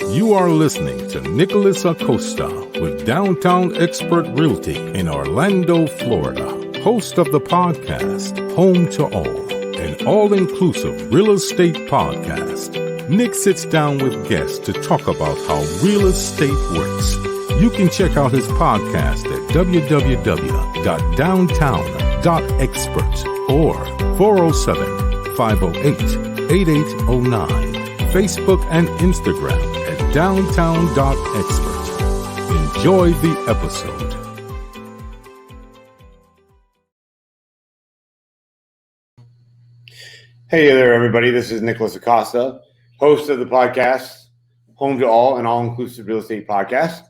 You are listening to Nicholas Acosta with Downtown Expert Realty in Orlando, Florida, host of the podcast Home to All, an all-inclusive real estate podcast. Nick sits down with guests to talk about how real estate works. You can check out his podcast at www.downtown.expert or 407-508-8809. Facebook and Instagram at downtown.expert. Enjoy the episode. Hey there, everybody. This is Nicholas Acosta, host of the podcast Home to All, an all-inclusive real estate podcast.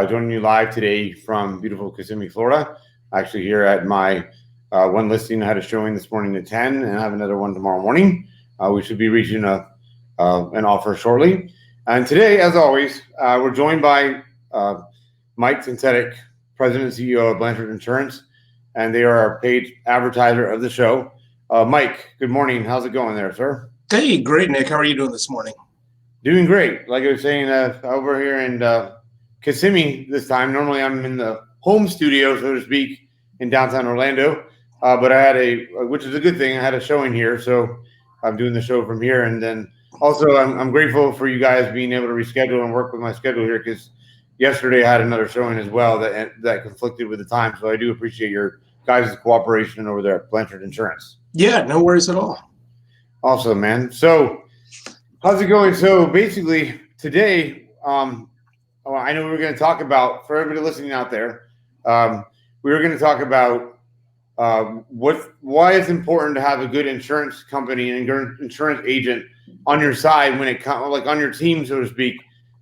Joining you live today from beautiful Kissimmee, Florida. Actually here at my one listing. I had a showing this morning at 10 and I have another one tomorrow morning. We should be reaching an offer shortly. And today, as always, we're joined by Mike Tonsetic, President and CEO of Blanchard Insurance, and they are our paid advertiser of the show. Mike, good morning. How's it going there, sir? Hey, great, Nick. How are you doing this morning? Doing great. Like I was saying, over here in Kissimmee this time. Normally I'm in the home studio, so to speak, in downtown Orlando. But I had which is a good thing, I had a showing here, so I'm doing the show from here. And then also I'm grateful for you guys being able to reschedule and work with my schedule here, because yesterday I had another showing as well that conflicted with the time. So I do appreciate your guys' cooperation over there at Blanchard Insurance. Yeah, no worries at all. Awesome, man. So how's it going? So basically today, I know we were going to talk about, for everybody listening out there, we were going to talk about why it's important to have a good insurance company and insurance agent on your side when it comes, like on your team, so to speak,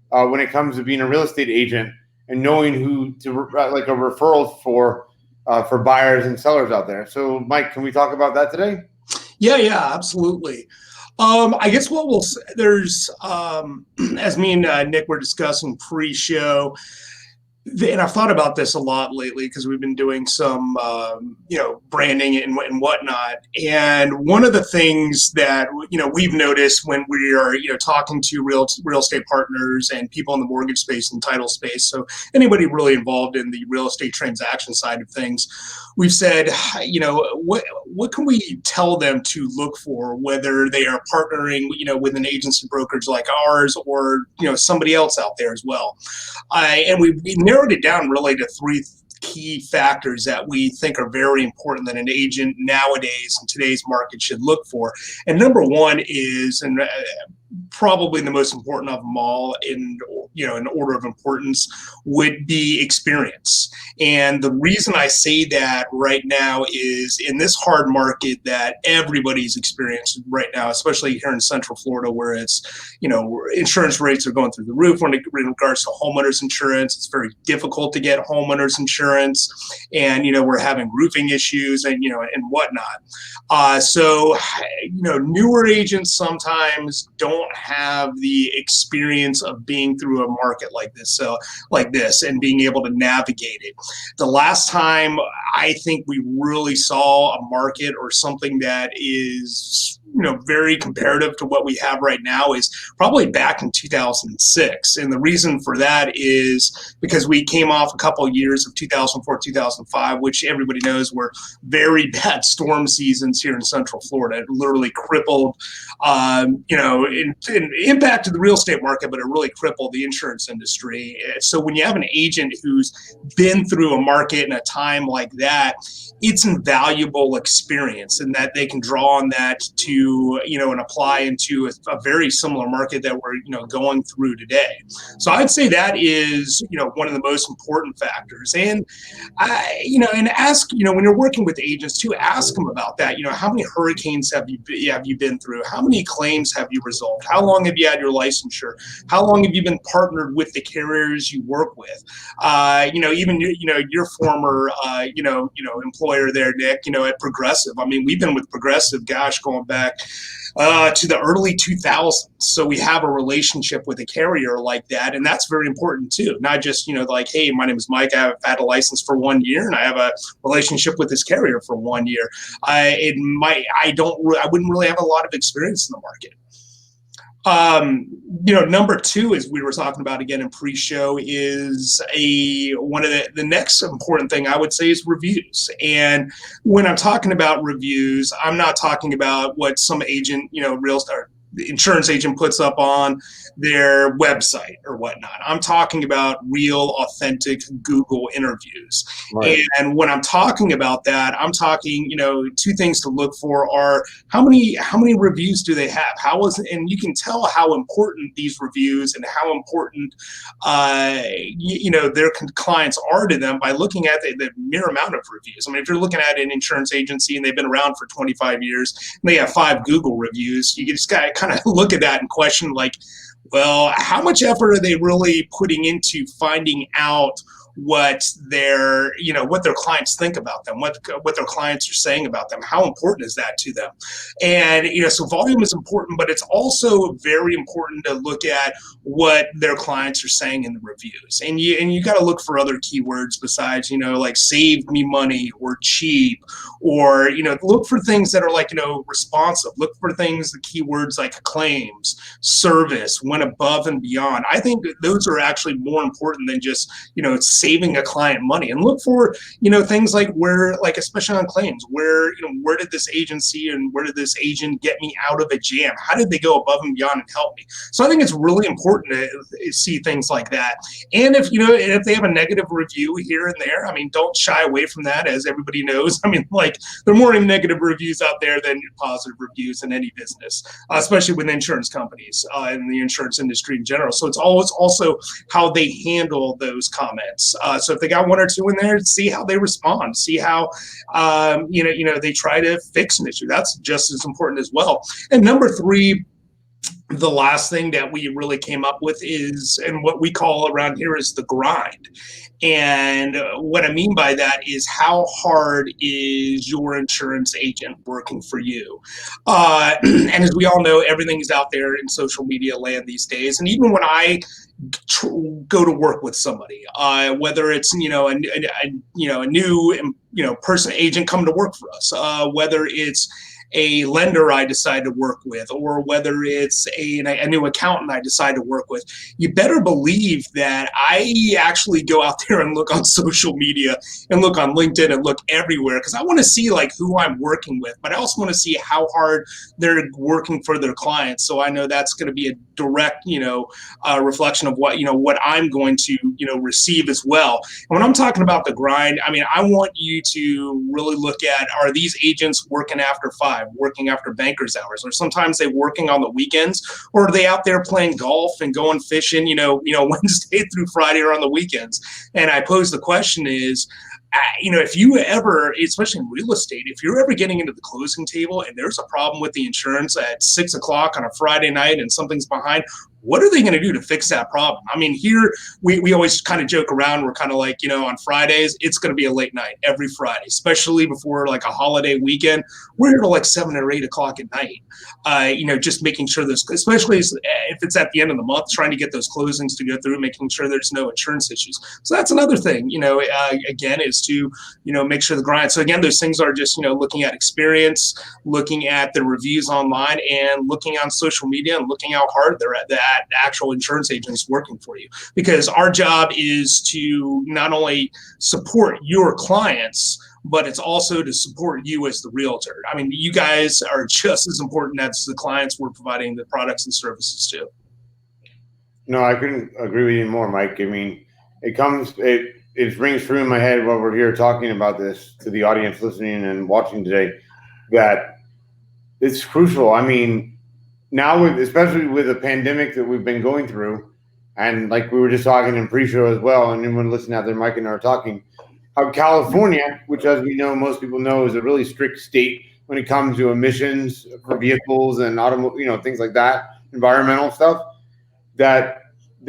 when it comes to being a real estate agent and knowing who to like a referral for buyers and sellers out there. So, Mike, can we talk about that today? Yeah, absolutely. I guess what we'll say, there's, as me and Nick were discussing pre-show, and I've thought about this a lot lately because we've been doing some, branding and whatnot. And one of the things that, we've noticed when we are, talking to real estate partners and people in the mortgage space and title space, so anybody really involved in the real estate transaction side of things, we've said, what can we tell them to look for, whether they are partnering, with an agency brokerage like ours or, somebody else out there as well. And we narrowed it down really to three key factors that we think are very important that an agent nowadays in today's market should look for. And number one is, and probably the most important of them all in order of importance, would be experience. And the reason I say that right now is in this hard market that everybody's experiencing right now, especially here in Central Florida, where it's, insurance rates are going through the roof in regards to homeowners insurance. It's very difficult to get homeowners insurance, and, we're having roofing issues and whatnot. So newer agents sometimes don't have the experience of being through a market like this and being able to navigate it. The last time I think we really saw a market or something that is very comparative to what we have right now is probably back in 2006. And the reason for that is because we came off a couple of years of 2004, 2005, which everybody knows were very bad storm seasons here in Central Florida. It literally crippled, impacted the real estate market, but it really crippled the insurance industry. So when you have an agent who's been through a market in a time like that, it's invaluable experience, and that they can draw on that to, and apply into a very similar market that we're, going through today. So I'd say that is, one of the most important factors. And, and ask, when you're working with agents too, ask them about that. How many hurricanes have you been through? How many claims have you resolved? How long have you had your licensure? How long have you been partnered with the carriers you work with? Even, your former, employer there, Nick, at Progressive. I mean, we've been with Progressive, going back to the early 2000s. So we have a relationship with a carrier like that. And that's very important too. Not just, hey, my name is Mike. I've had a license for 1 year and I have a relationship with this carrier for 1 year. I wouldn't really have a lot of experience in the market. Number two, as we were talking about again in pre-show, is one of the next important thing I would say is reviews. And when I'm talking about reviews, I'm not talking about what some agent, insurance agent puts up on their website or whatnot. I'm talking about real, authentic Google interviews. Right. And when I'm talking about that, I'm talking, two things to look for are how many reviews do they have? And you can tell how important these reviews and how important, their clients are to them by looking at the mere amount of reviews. I mean, if you're looking at an insurance agency and they've been around for 25 years and they have 5 Google reviews, you just got to kind of look at that and question, like, well, how much effort are they really putting into finding out what their clients think about them, what their clients are saying about them? How important is that to them? And so volume is important, but it's also very important to look at what their clients are saying in the reviews. And you got to look for other keywords besides like save me money or cheap, or look for things that are like responsive. Look for things, the keywords like claims, service, went above and beyond. I think those are actually more important than just saving a client money. And look for things like where, like especially on claims, where did this agency and where did this agent get me out of a jam? How did they go above and beyond and help me? So I think it's really important to see things like that. And if they have a negative review here and there, I mean, don't shy away from that. As everybody knows, I mean, like, there are more negative reviews out there than positive reviews in any business, especially with insurance companies and the insurance industry in general. So it's always also how they handle those comments. So if they got 1 or 2 in there, see how they respond, see how they try to fix an issue. That's just as important as well. And number 3, the last thing that we really came up with is, and what we call around here is the grind. And what I mean by that is, how hard is your insurance agent working for you? And as we all know, everything is out there in social media land these days. And even when I go to work with somebody, whether it's a new person, agent coming to work for us, whether it's a lender I decide to work with, or whether it's a new accountant I decide to work with, you better believe that I actually go out there and look on social media and look on LinkedIn and look everywhere, because I want to see like who I'm working with, but I also want to see how hard they're working for their clients. So I know that's going to be a direct, reflection of what I'm going to, receive as well. And when I'm talking about the grind, I mean, I want you to really look at, are these agents working after 5? Working after banker's hours, or sometimes they working on the weekends, or are they out there playing golf and going fishing, Wednesday through Friday or on the weekends? And I pose the question is, if you ever, especially in real estate, if you're ever getting into the closing table and there's a problem with the insurance at 6 o'clock on a Friday night and something's behind, what are they going to do to fix that problem? I mean, here we always kind of joke around. We're kind of like, on Fridays, it's going to be a late night every Friday, especially before like a holiday weekend. We're here till like 7 or 8 o'clock at night, just making sure there's, especially if it's at the end of the month, trying to get those closings to go through, making sure there's no insurance issues. So that's another thing, again, is to, make sure the grind. So again, those things are just, looking at experience, looking at the reviews online, and looking on social media, and looking how hard they're at that actual insurance agents working for you. Because our job is to not only support your clients, but it's also to support you as the realtor. I mean, you guys are just as important as the clients we're providing the products and services to. No, I couldn't agree with you more, Mike. I mean, it rings true in my head while we're here talking about this to the audience listening and watching today, that it's crucial. I mean, now, especially with the pandemic that we've been going through, and like we were just talking in pre-show as well, and anyone listening out there, Mike and I are talking, how California, which as we know, most people know, is a really strict state when it comes to emissions for vehicles and things like that, environmental stuff, I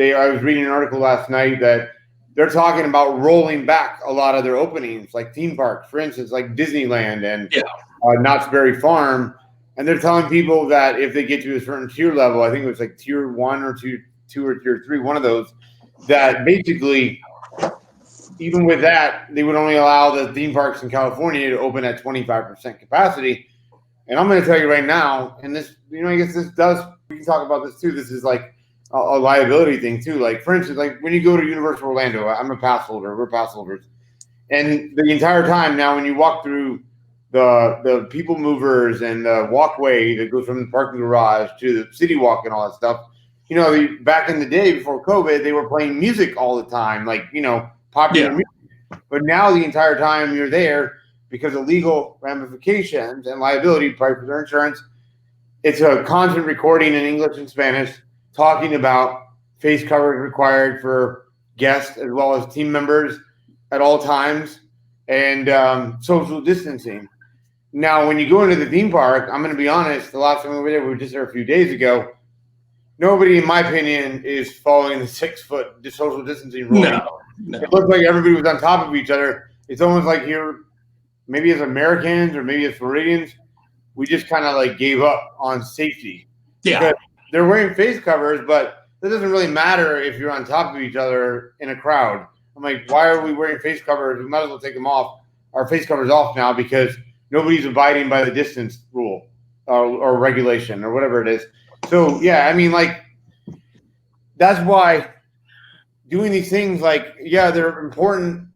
was reading an article last night that they're talking about rolling back a lot of their openings, like theme parks, for instance, like Disneyland and Knott's Berry Farm. And they're telling people that if they get to a certain tier level, I think it was like tier 1 or 2 or tier 3, one of those, that basically, even with that, they would only allow the theme parks in California to open at 25% capacity. And I'm going to tell you right now, and this, I guess this does can talk about this too. This is like a liability thing too. Like for instance, like when you go to Universal Orlando, I'm a pass holder. We're pass holders, and the entire time now, when you walk through the people movers and the walkway that goes from the parking garage to the city walk and all that stuff, you know, back in the day before COVID, they were playing music all the time, like, you know, popular music. But now the entire time you're there, because of legal ramifications and liability, prices or insurance, it's a constant recording in English and Spanish talking about face coverage required for guests as well as team members at all times and social distancing. Now, when you go into the theme park, I'm going to be honest, the last time we were just there a few days ago, nobody, in my opinion, is following the 6-foot social distancing rule. No. It looked like everybody was on top of each other. It's almost like here, maybe as Americans or maybe as Floridians, we just kind of like gave up on safety. Yeah. Because they're wearing face covers, but it doesn't really matter if you're on top of each other in a crowd. I'm like, why are we wearing face covers? We might as well take them off, our face covers off now, because nobody's abiding by the distance rule or regulation or whatever it is. So, yeah, I mean, like, that's why doing these things, like, yeah, they're important.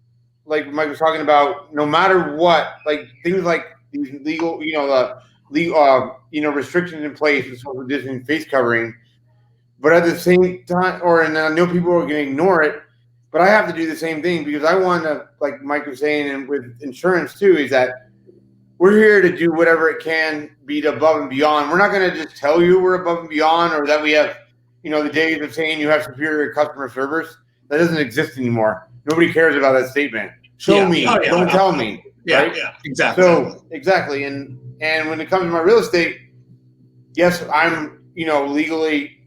Like Mike was talking about, no matter what, like things like these legal, restrictions in place with social distancing, face covering. But at the same time, and I know people are going to ignore it, but I have to do the same thing because I want to, like Mike was saying, and with insurance too, is that we're here to do whatever it can be above and beyond. We're not going to just tell you we're above and beyond or that we have, the days of saying you have superior customer service. That doesn't exist anymore. Nobody cares about that statement. Show me, don't tell me. Yeah, right? yeah, exactly. So exactly, and when it comes to my real estate, yes, I'm legally,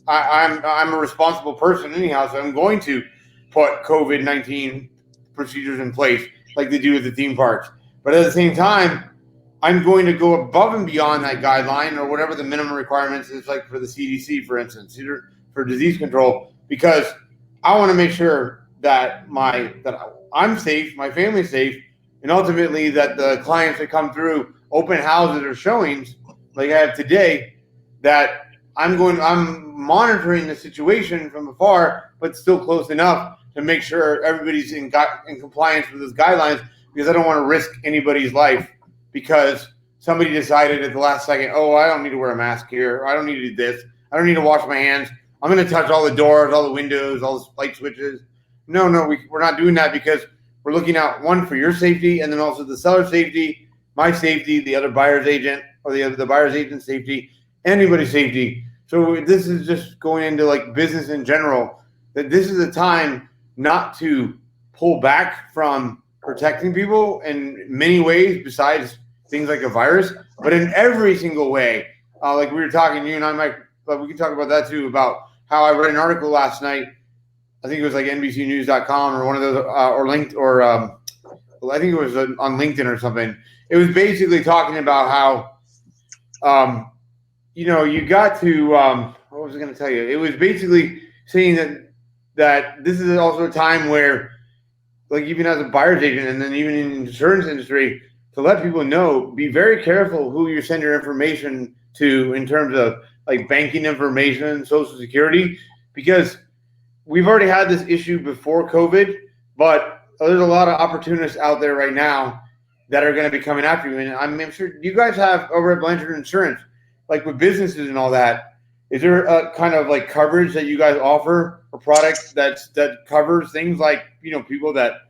I'm a responsible person anyhow. So I'm going to put COVID-19 procedures in place like they do at the theme parks. But at the same time, I'm going to go above and beyond that guideline or whatever the minimum requirements is, like for the CDC, for instance, for disease control, because I want to make sure that I'm safe, my family's safe, and ultimately that the clients that come through open houses or showings like I have today, that I'm monitoring the situation from afar, but still close enough to make sure everybody's in compliance with those guidelines, because I don't want to risk anybody's life because somebody decided at the last second, oh, I don't need to wear a mask here. Or I don't need to do this. I don't need to wash my hands. I'm going to touch all the doors, all the windows, all the light switches. No, we're not doing that because we're looking out, one, for your safety, and then also the seller's safety, my safety, the other buyer's agent, or the buyer's agent's safety, anybody's safety. So this is just going into like business in general, that this is a time not to pull back from protecting people in many ways besides things like a virus, but in every single way. Like we were talking, you and I, Mike, but we can talk about that too, about how I read an article last night. I think it was like NBCnews.com or one of those, or linked, or I think it was on LinkedIn or something. It was basically talking about how, you got to, what was I going to tell you? It was basically saying that this is also a time where, like even as a buyer's agent and then even in the insurance industry, to let people know, be very careful who you send your information to in terms of like banking information, Social Security, because we've already had this issue before COVID, but there's a lot of opportunists out there right now that are going to be coming after you. And I'm sure you guys have over at Blanchard Insurance, like with businesses and all that, is there a kind of like coverage that you guys offer, a product that covers things like, people that,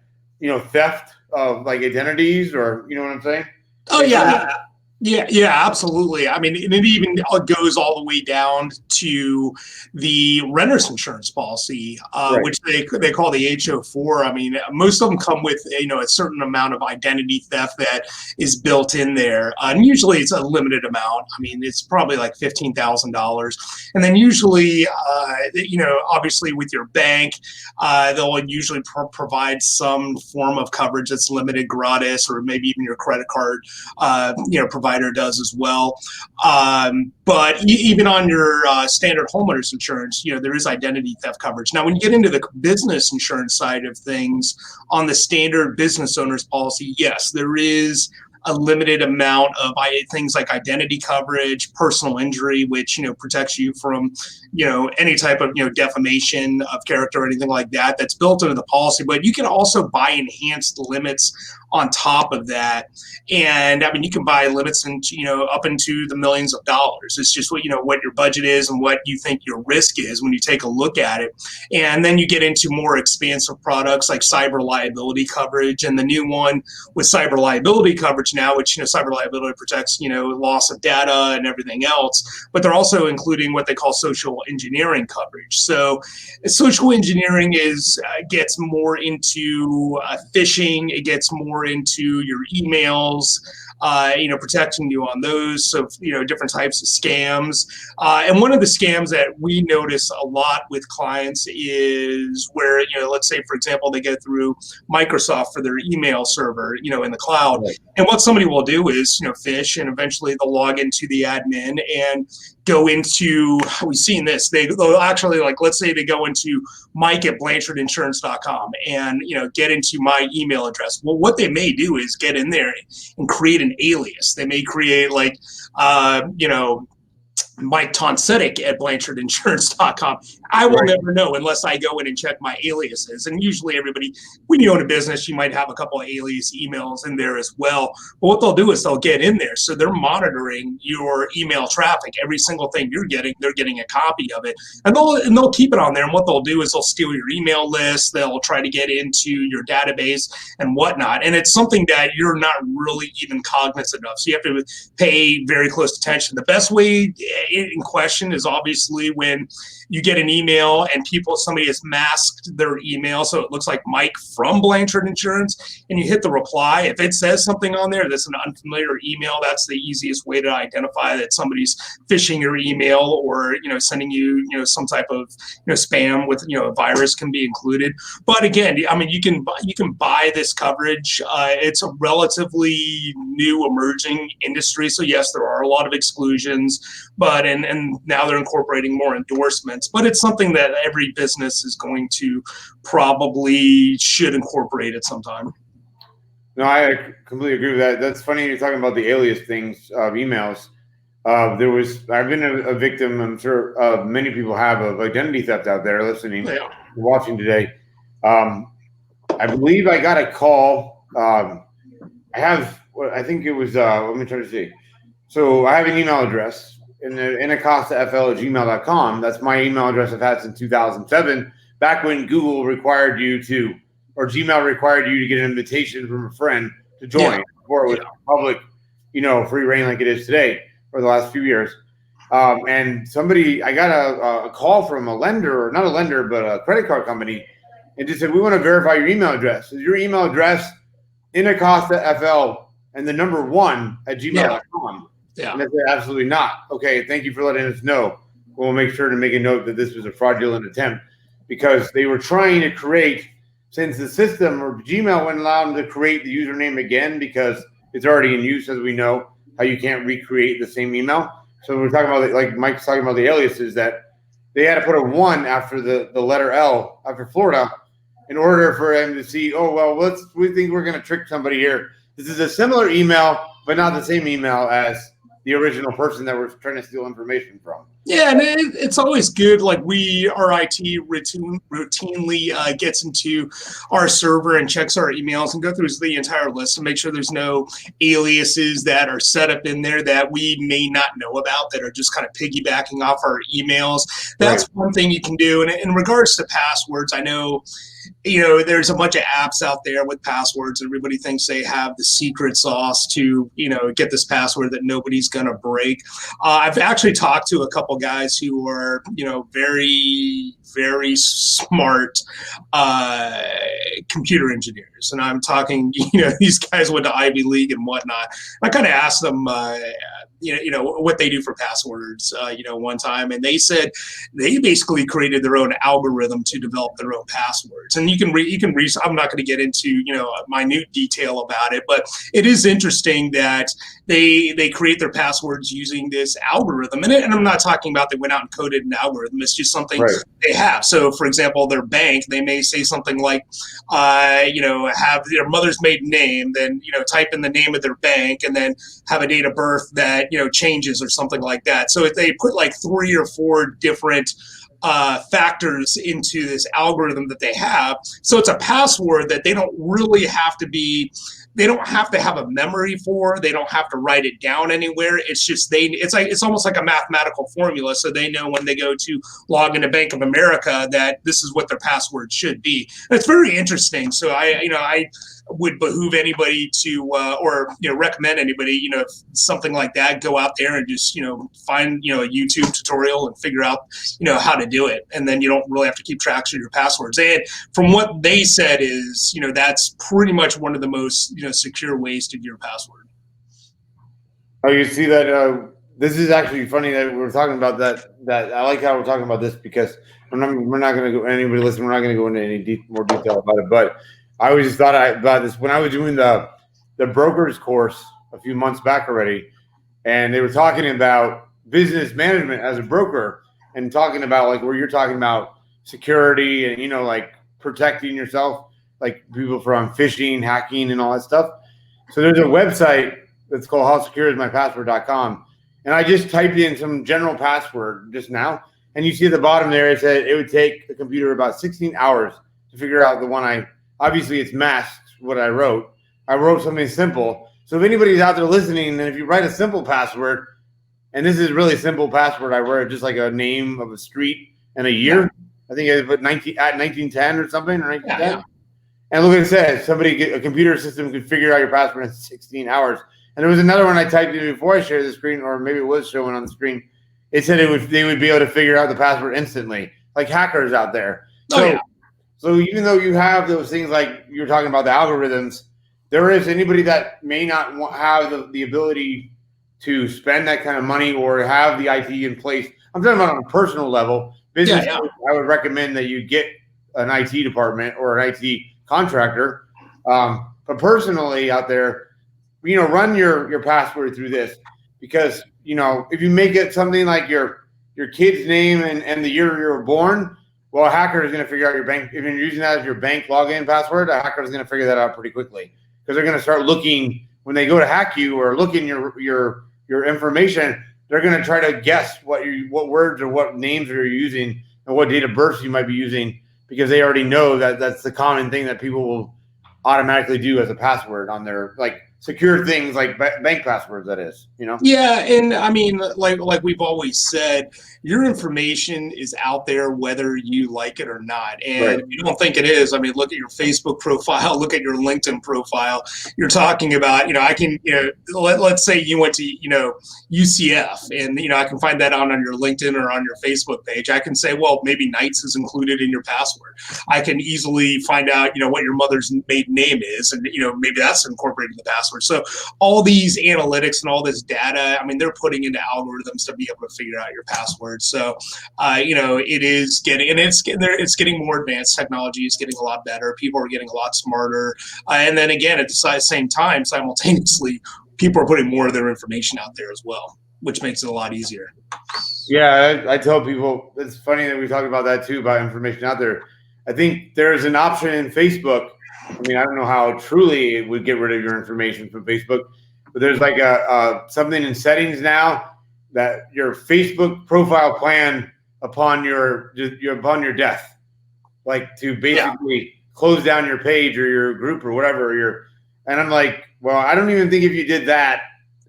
theft of like identities, or, you know what I'm saying? Oh, yeah. Yeah, absolutely. I mean, it even goes all the way down to the renter's insurance policy, right, which they call the HO4. I mean, most of them come with a certain amount of identity theft that is built in there, and usually it's a limited amount. I mean, it's probably like $15,000, and then usually, obviously with your bank, they'll usually provide some form of coverage that's limited, gratis, or maybe even your credit card, provider does as well. But even on your standard homeowners insurance, there is identity theft coverage. Now, when you get into the business insurance side of things, on the standard business owner's policy, yes, there is a limited amount of things like identity coverage, personal injury, which, protects you from, any type of, defamation of character or anything like that. That's built into the policy. But you can also buy enhanced limits on top of that. And I mean, you can buy limits into, up into the millions of dollars. It's just what your budget is and what you think your risk is when you take a look at it. And then you get into more expansive products like cyber liability coverage, and the new one with cyber liability coverage now, which, cyber liability protects, loss of data and everything else, but they're also including what they call social engineering coverage. So social engineering gets more into phishing. It gets more into your emails, protecting you on those. So, different types of scams. And one of the scams that we notice a lot with clients is where, let's say, for example, they go through Microsoft for their email server, in the cloud. Right. And what somebody will do is, phish, and eventually they'll log into the admin and go into, we've seen this, they'll actually, like, let's say they go into mike@blanchardinsurance.com and, get into my email address. Well, what they may do is get in there and create an alias. They may create Mike Tonsetic at BlanchardInsurance.com. I will never know unless I go in and check my aliases. And usually everybody, when you own a business, you might have a couple of alias emails in there as well. But what they'll do is they'll get in there. So they're monitoring your email traffic. Every single thing you're getting, they're getting a copy of it. And they'll keep it on there. And what they'll do is they'll steal your email list. They'll try to get into your database and whatnot. And it's something that you're not really even cognizant of. So you have to pay very close attention. The best way in question is obviously when you get an email and somebody has masked their email so it looks like Mike from Blanchard Insurance, and you hit the reply. If it says something on there that's an unfamiliar email, that's the easiest way to identify that somebody's phishing your email or sending you some type of spam with a virus can be included. But again, I mean, you can buy this coverage. It's a relatively new emerging industry, so yes, there are a lot of exclusions, but and now they're incorporating more endorsements. But it's something that every business is going to probably should incorporate at some time. No, I completely agree with that. That's funny you're talking about the alias things of emails. I've been a victim, I'm sure many people have, of identity theft out there listening, watching today. I believe I got a call. I think it was, let me try to see. So I have an email address. inacostafl@gmail.com. That's my email address I've had since 2007, back when Google required you to, or Gmail required you to get an invitation from a friend to join before it was public, free reign like it is today for the last few years. And I got a call from a lender, or not a lender, but a credit card company, and just said, we want to verify your email address. Is your email address inacostafl and the number 1 at gmail.com? Yeah. And I said, absolutely not. Okay, thank you for letting us know. We'll make sure to make a note that this was a fraudulent attempt, because they were trying to create, since the system or Gmail wouldn't allow them to create the username again because it's already in use, as we know, how you can't recreate the same email. So we're talking about, like Mike's talking about, the aliases, that they had to put a 1 after the letter L, after Florida, in order for them to see, we think we're going to trick somebody here. This is a similar email, but not the same email as the original person that we're trying to steal information from. Yeah, and it's always good. Like our IT routinely gets into our server and checks our emails and go through the entire list to make sure there's no aliases that are set up in there that we may not know about that are just kind of piggybacking off our emails. That's one thing you can do. And in regards to passwords, I know, there's a bunch of apps out there with passwords. Everybody thinks they have the secret sauce to, get this password that nobody's going to break. I've actually talked to a couple guys who are, very, very smart computer engineers. And I'm talking, these guys went to Ivy League and whatnot. I kind of asked them, what they do for passwords, one time. And they said they basically created their own algorithm to develop their own passwords. And you can read, I'm not going to get into, minute detail about it, but it is interesting that they create their passwords using this algorithm. And I'm not talking about they went out and coded an algorithm. It's just something they have. So, for example, their bank, they may say something like, have their mother's maiden name, then, type in the name of their bank, and then have a date of birth that, changes or something like that. So if they put like 3 or 4 different factors into this algorithm that they have. So it's a password that they don't really have to be, they don't have to have a memory for, they don't have to write it down anywhere. It's just it's almost like a mathematical formula. So they know when they go to log into Bank of America that this is what their password should be. And it's very interesting. So I would behoove anybody to or recommend anybody, if something like that, go out there and just find a YouTube tutorial and figure out how to do it, and then you don't really have to keep track of your passwords. And from what they said is that's pretty much one of the most secure ways to do your password. Oh, you see that this is actually funny that we're talking about that I like how we're talking about this, because we're not going to go, anybody listen, we're not going to go into any more detail about it, but I always just thought about this when I was doing the broker's course a few months back already, and they were talking about business management as a broker, and talking about like where you're talking about security and like protecting yourself, like people from phishing, hacking, and all that stuff. So there's a website that's called howsecureismypassword.com, and I just typed in some general password just now, and you see at the bottom there it said it would take the computer about 16 hours to figure out the one obviously it's masked what I wrote. I wrote something simple. So if anybody's out there listening, and if you write a simple password, and this is really simple password, I wrote just like a name of a street and a year. I think I put 1910 or something, or 1910. Yeah. And look what it says. A computer system could figure out your password in 16 hours. And there was another one I typed in before I shared the screen, or maybe it was showing on the screen. It said they would be able to figure out the password instantly, like hackers out there. So even though you have those things like you're talking about the algorithms, there is anybody that may not have the ability to spend that kind of money or have the IT in place. I'm talking about on a personal level. Business, I would recommend that you get an IT department or an IT contractor. But personally out there, run your password through this, because, if you make it something like your kid's name and the year you were born, well, a hacker is going to figure out your bank. If you're using that as your bank login password, a hacker is going to figure that out pretty quickly, because they're going to start looking when they go to hack you or look in your information. They're going to try to guess what words or what names you're using and what date of birth you might be using, because they already know that that's the common thing that people will automatically do as a password on their secure things like bank passwords, that is, Yeah, and I mean, like we've always said, your information is out there whether you like it or not. And if you don't think it is, I mean, look at your Facebook profile, look at your LinkedIn profile. You're talking about, I can, let's say you went to, UCF, and, I can find that on your LinkedIn or on your Facebook page. I can say, well, maybe Knights is included in your password. I can easily find out, what your mother's maiden name is, and, maybe that's incorporated in the password. So all these analytics and all this data, I mean, they're putting into algorithms to be able to figure out your password. So, it is getting, and it's getting more advanced. Technology is getting a lot better. People are getting a lot smarter. And then again, at the same time, simultaneously, people are putting more of their information out there as well, which makes it a lot easier. Yeah, I tell people, it's funny that we talk about that too, about information out there. I think there's an option in Facebook. I mean, I don't know how truly it would get rid of your information from Facebook, but there's like something in settings now that your Facebook profile plan upon your death, like to basically close down your page or your group or whatever. And I'm like, well, I don't even think if you did that,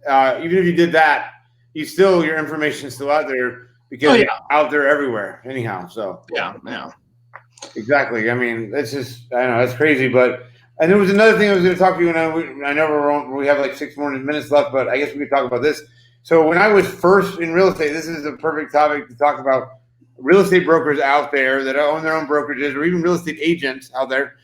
even if you did that, your information is still out there, because it's out there everywhere anyhow. So yeah. Exactly. I mean, it's just, I don't know, that's crazy. And there was another thing I was going to talk to you, and I know we have like 6 more minutes left, but I guess we could talk about this. So when I was first in real estate, this is a perfect topic to talk about real estate brokers out there that own their own brokerages, or even real estate agents out there.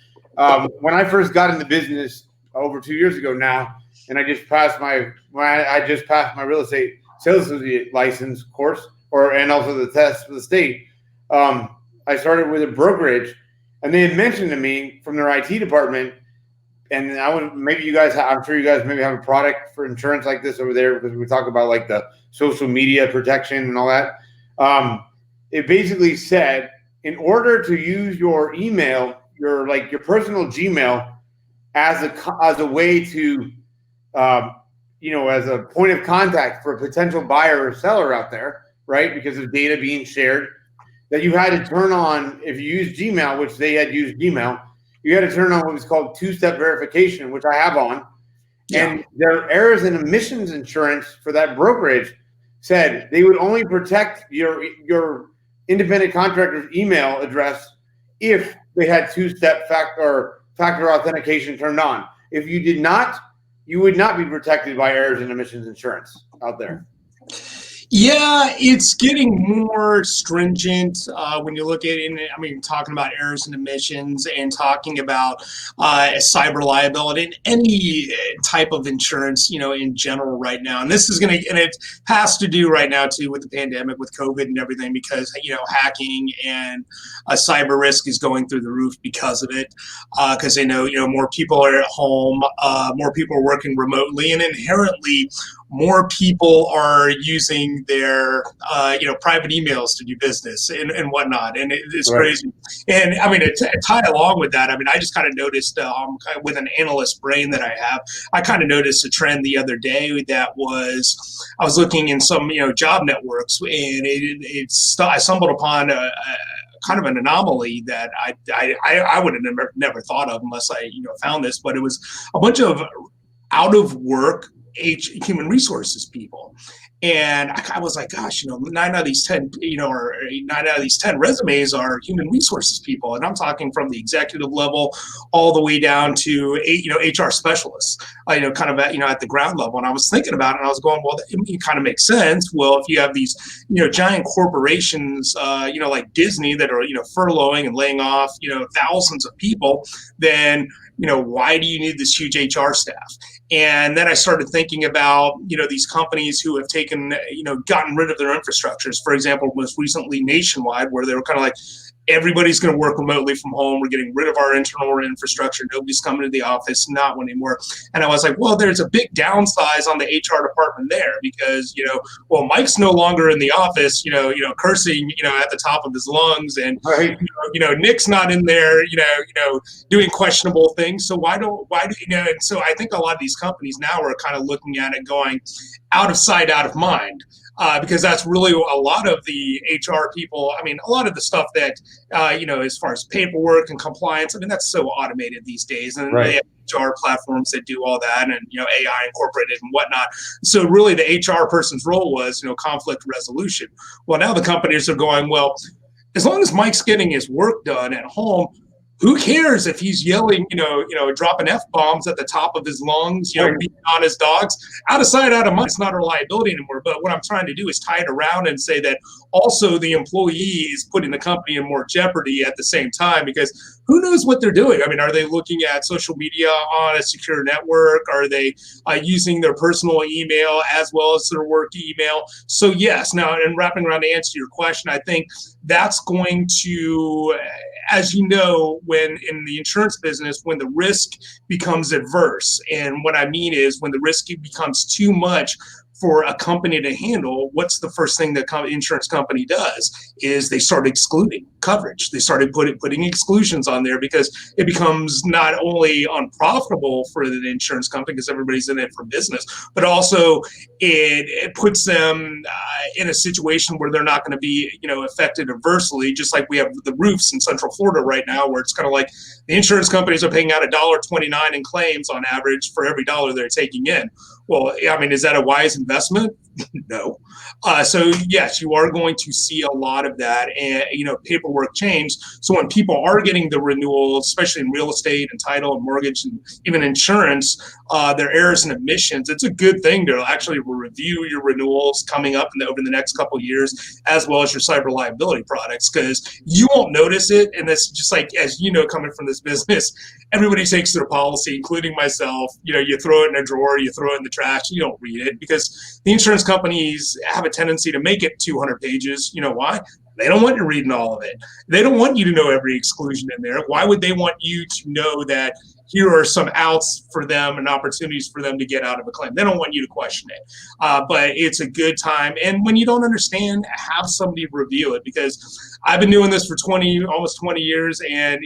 When I first got into business over 2 years ago now, and I just passed my real estate sales associate license course, and also the test for the state. I started with a brokerage, and they had mentioned to me from their IT department, and I'm sure you guys maybe have a product for insurance like this over there, because we talk about like the social media protection and all that. It basically said, in order to use your email, your personal Gmail, as a way to, as a point of contact for a potential buyer or seller out there, right? Because of data being shared, that you had to turn on, if you use Gmail, which they had used Gmail, you had to turn on what was called two-step verification, which I have on. Yeah. And their errors and omissions insurance for that brokerage said they would only protect your independent contractor's email address if they had two-step factor authentication turned on. If you did not, you would not be protected by errors and omissions insurance out there. Yeah, it's getting more stringent when you look at it. I mean, talking about errors and omissions and talking about cyber liability and any type of insurance, in general right now. And this is and it has to do right now too with the pandemic, with COVID and everything, because, hacking and cyber risk is going through the roof because of it. Because they know, more people are at home, more people are working remotely, and inherently more people are using their, private emails to do business and whatnot. And it's right. Crazy. And I mean, to tie along with that, I mean, I just kind of noticed with an analyst brain that I have, I kind of noticed a trend the other day that I was looking in some, job networks, and I stumbled upon a kind of an anomaly that I would have never thought of unless I, found this, but it was a bunch of out of work human resources people. And I was like, gosh, 9 out of these 10, or 9 out of these 10 resumes are human resources people. And I'm talking from the executive level all the way down to, HR specialists, kind of at the ground level. And I was thinking about it, and I was going, well, it kind of makes sense. Well, if you have these, giant corporations, like Disney that are, furloughing and laying off, thousands of people, then, why do you need this huge HR staff? And then I started thinking about, these companies who have taken, gotten rid of their infrastructures. For example, most recently Nationwide, where they were kind of like, everybody's going to work remotely from home. We're getting rid of our internal infrastructure. Nobody's coming to the office, not anymore. And I was like, well, there's a big downsize on the HR department there because, Mike's no longer in the office, cursing, at the top of his lungs, and right. Nick's not in there, doing questionable things. So why do and so I think a lot of these companies now are kind of looking at it going out of sight, out of mind. Because that's really a lot of the HR people. I mean, a lot of the stuff that, as far as paperwork and compliance, I mean, that's so automated these days. And right. They have HR platforms that do all that, and, AI incorporated and whatnot. So really the HR person's role was, conflict resolution. Well, now the companies are going, well, as long as Mike's getting his work done at home, who cares if he's yelling, dropping F-bombs at the top of his lungs, beating on his dogs? Out of sight, out of mind. It's not a liability anymore. But what I'm trying to do is tie it around and say that also the employee is putting the company in more jeopardy at the same time, because who knows what they're doing? I mean, are they looking at social media on a secure network? Are they using their personal email as well as their work email? So yes, now, and wrapping around to answer your question, I think that's going to, as you know, when in the insurance business, when the risk becomes adverse, and what I mean is when the risk becomes too much for a company to handle, what's the first thing the insurance company does is they start excluding coverage. They started putting exclusions on there because it becomes not only unprofitable for the insurance company because everybody's in it for business, but also it puts them in a situation where they're not going to be, affected adversely, just like we have the roofs in Central Florida right now, where it's kind of like the insurance companies are paying out $1.29 in claims on average for every dollar they're taking in. Well, I mean, is that a wise investment? No. So yes, you are going to see a lot of that, and paperwork change. So when people are getting the renewals, especially in real estate and title and mortgage and even insurance, their errors and omissions, it's a good thing to actually review your renewals coming up over the next couple of years, as well as your cyber liability products, because you won't notice it. And it's just like, as you know, coming from this business, everybody takes their policy, including myself. You throw it in a drawer, you throw it in the trash, you don't read it, because the insurance companies have a tendency to make it 200 pages. You know why? They don't want you reading all of it. They don't want you to know every exclusion in there. Why would they want you to know that here are some outs for them and opportunities for them to get out of a claim? They don't want you to question it. But it's a good time. And when you don't understand, have somebody review it, because I've been doing this for almost 20 years, and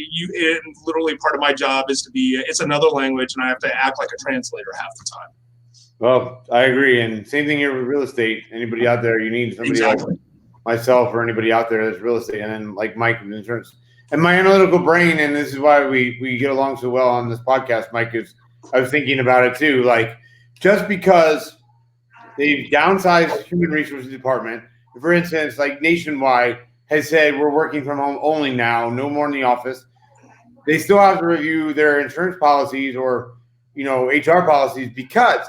literally part of my job is it's another language, and I have to act like a translator half the time. Well, I agree. And same thing here with real estate. Anybody out there, you need somebody like myself or anybody out there that's real estate, and then like Mike with insurance. And my analytical brain, and this is why we get along so well on this podcast, Mike, is I was thinking about it too. Like, just because they've downsized human resources department, for instance, like Nationwide has said we're working from home only now, no more in the office. They still have to review their insurance policies or, HR policies, because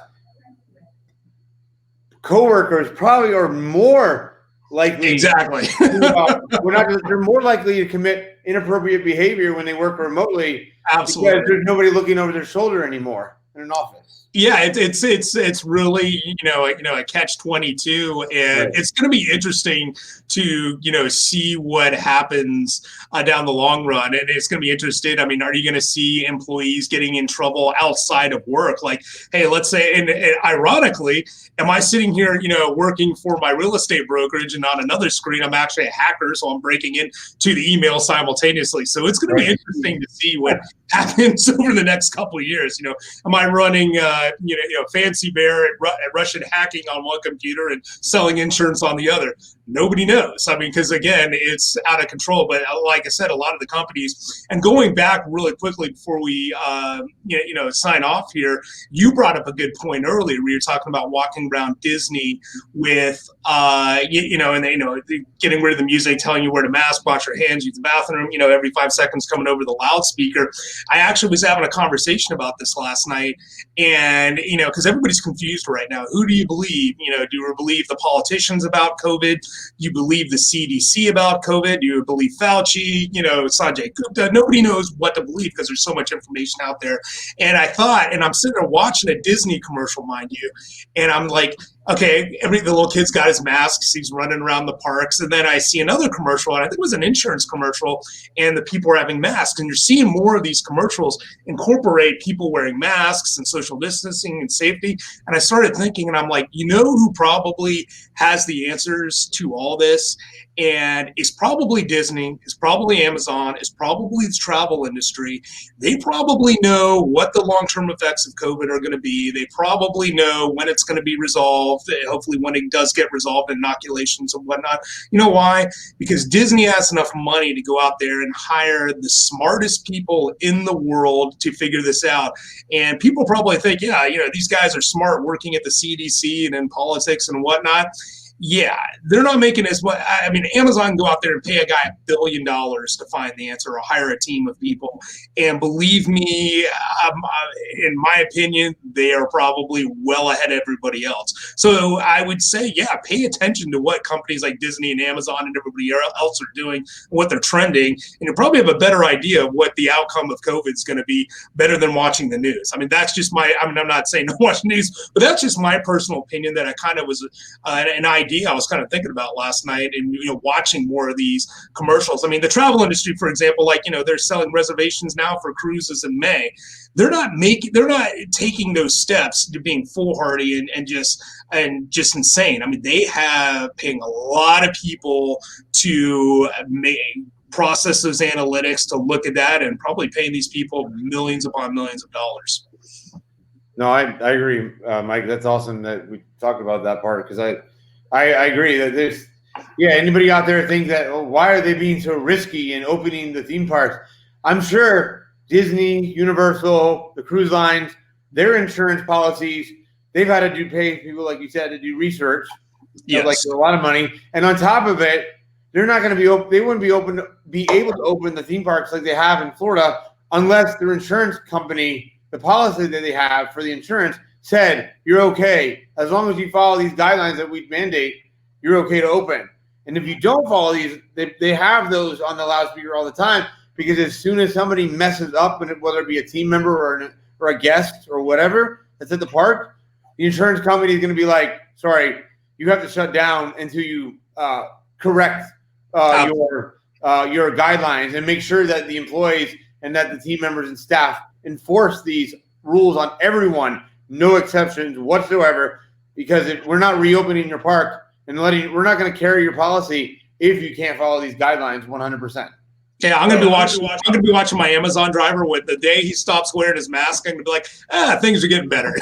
coworkers probably are more likely. Exactly. They're more likely to commit inappropriate behavior when they work remotely. Absolutely. Because there's nobody looking over their shoulder anymore in an office. Yeah, it's really a catch-22, and right. It's going to be interesting to see what happens down the long run, and it's going to be interesting. I mean, are you going to see employees getting in trouble outside of work? Like, hey, let's say, and ironically, am I sitting here, working for my real estate brokerage, and on another screen, I'm actually a hacker, so I'm breaking into the email simultaneously. So it's going to be interesting to see what happens over the next couple of years. Am I running, fancy bear at Russian hacking on one computer and selling insurance on the other? Nobody knows. I mean, because again, it's out of control. But like I said, a lot of the companies, and going back really quickly before we, sign off here, you brought up a good point earlier. We were talking about walking around Disney with, getting rid of the music, telling you where to mask, wash your hands, use the bathroom, every 5 seconds coming over the loudspeaker. I actually was having a conversation about this last night, and, because everybody's confused right now. Who do you believe? Do you believe the politicians about COVID? Do you believe the CDC about COVID? Do you believe Fauci? Sanjay Gupta? Nobody knows what to believe because there's so much information out there. And I thought, and I'm sitting there watching a Disney commercial, mind you, and I'm like, okay, the little kid's got his masks, he's running around the parks, and then I see another commercial, and I think it was an insurance commercial, and the people are having masks, and you're seeing more of these commercials incorporate people wearing masks and social distancing and safety, and I started thinking, and I'm like, who probably has the answers to all this? And it's probably Disney, it's probably Amazon, it's probably the travel industry. They probably know what the long-term effects of COVID are going to be. They probably know when it's going to be resolved, hopefully when it does get resolved, inoculations and whatnot. You know why? Because Disney has enough money to go out there and hire the smartest people in the world to figure this out. And people probably think, these guys are smart working at the CDC and in politics and whatnot. Yeah, they're not making as much. I mean, Amazon can go out there and pay a guy $1 billion to find the answer or hire a team of people. And believe me, in my opinion, they are probably well ahead of everybody else. So I would say, pay attention to what companies like Disney and Amazon and everybody else are doing, what they're trending, and you'll probably have a better idea of what the outcome of COVID is going to be, better than watching the news. I mean, that's just I'm not saying don't watch the news, but that's just my personal opinion that I kind of was an idea I was kind of thinking about last night, and watching more of these commercials. I mean, the travel industry, for example, they're selling reservations now for cruises in May. They're not taking those steps to being foolhardy and just insane. I mean, they have paying a lot of people to process those analytics, to look at that, and probably paying these people millions upon millions of dollars. No, I agree, Mike. That's awesome that we talked about that part, because I agree that there's, anybody out there think that, why are they being so risky in opening the theme parks? I'm sure Disney, Universal, the cruise lines, their insurance policies, they've had to pay people, like you said, to do research. Yes. A lot of money. And on top of it, they're not going to they wouldn't be able to open the theme parks like they have in Florida unless their insurance company, the policy that they have for the insurance, said you're okay as long as you follow these guidelines that we mandate. You're okay to open. And if you don't follow these, they have those on the loudspeaker all the time, because as soon as somebody messes up, whether it be a team member or a guest or whatever that's at the park, the insurance company is going to be like, sorry, you have to shut down until you correct your guidelines and make sure that the employees and that the team members and staff enforce these rules on everyone, no exceptions whatsoever, because we're not reopening your park and we're not going to carry your policy if you can't follow these guidelines 100%. Yeah, I'm gonna be watching my Amazon driver with the day he stops wearing his mask. I'm gonna be like, things are getting better.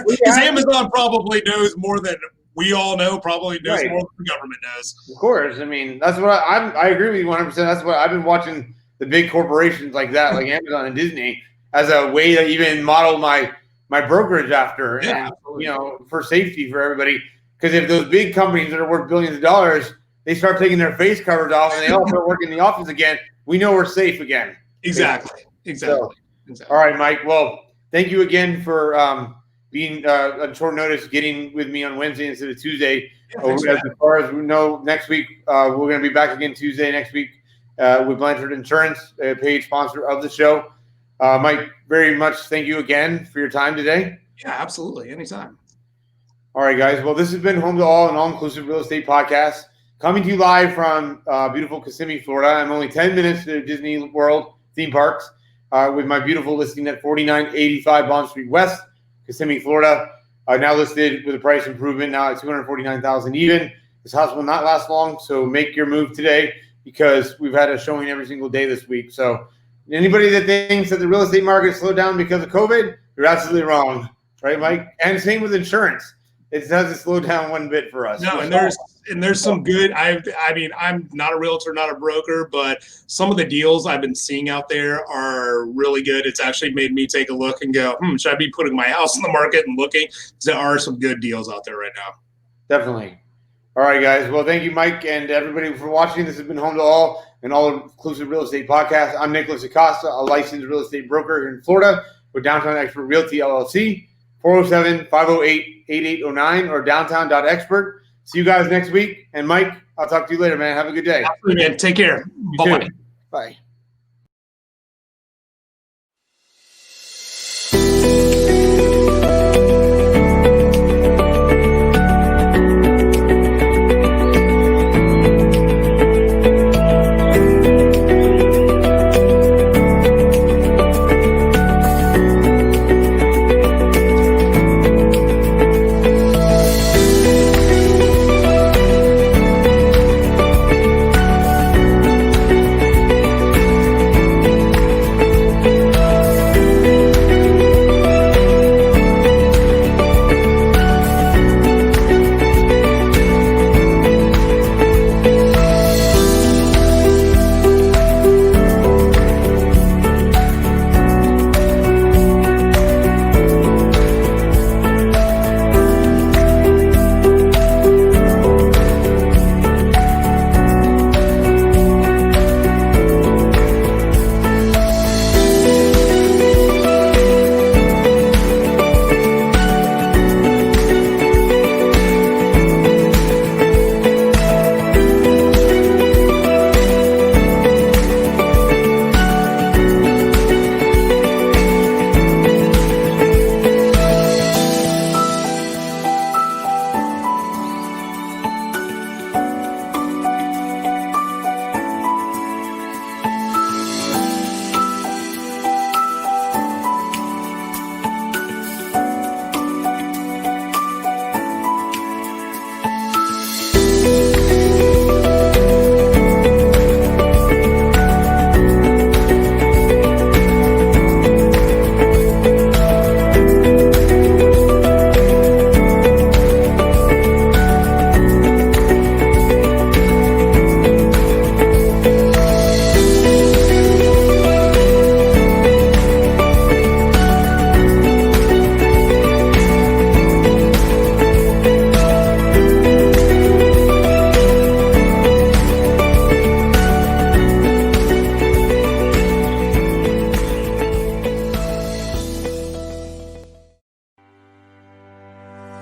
Because Amazon probably knows more than we all know. Probably knows more than the government knows. Of course, I mean that's what I agree with you 100%. That's what I've been watching the big corporations like that, like Amazon and Disney, as a way to even model my brokerage after, and for safety for everybody. Because if those big companies that are worth billions of dollars, they start taking their face covers off and they all start working in the office again, we know we're safe again. Exactly. All right, Mike. Well, thank you again for being on short notice, getting with me on Wednesday instead of Tuesday. As far as we know, next week, we're going to be back again Tuesday next week with Blanchard Insurance, a paid sponsor of the show. Mike, very much thank you again for your time today. Yeah, absolutely. Anytime. All right, guys. Well, this has been Home to All, an all-inclusive real estate podcast. Coming to you live from beautiful Kissimmee, Florida. I'm only 10 minutes to Disney World theme parks with my beautiful listing at 4985 Bond Street West, Kissimmee, Florida. Now listed with a price improvement, now at $249,000 even. This house will not last long, so make your move today because we've had a showing every single day this week. So anybody that thinks that the real estate market slowed down because of COVID, you're absolutely wrong. Right, Mike? And same with insurance. It doesn't slow down one bit for us. No, and there's some good. I mean, I'm not a realtor, not a broker, but some of the deals I've been seeing out there are really good. It's actually made me take a look and go, should I be putting my house in the market and looking? There are some good deals out there right now. Definitely. All right, guys. Well, thank you, Mike, and everybody for watching. This has been Home to All, an all-inclusive real estate podcast. I'm Nicholas Acosta, a licensed real estate broker here in Florida with Downtown Expert Realty, LLC. 407-508-8809 or downtown.expert. See you guys next week. And Mike, I'll talk to you later, man. Have a good day. Absolutely, man. Take care. Bye-bye. Bye.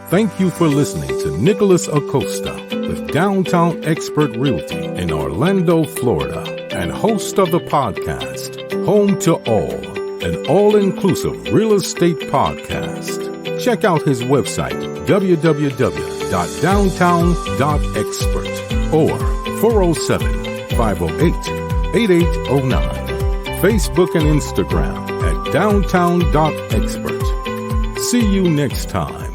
Thank you for listening to Nicholas Acosta with Downtown Expert Realty in Orlando, Florida, and host of the podcast, Home to All, an all-inclusive real estate podcast. Check out his website, www.downtown.expert. or 407-508-8809. Facebook and Instagram at downtown.expert. See you next time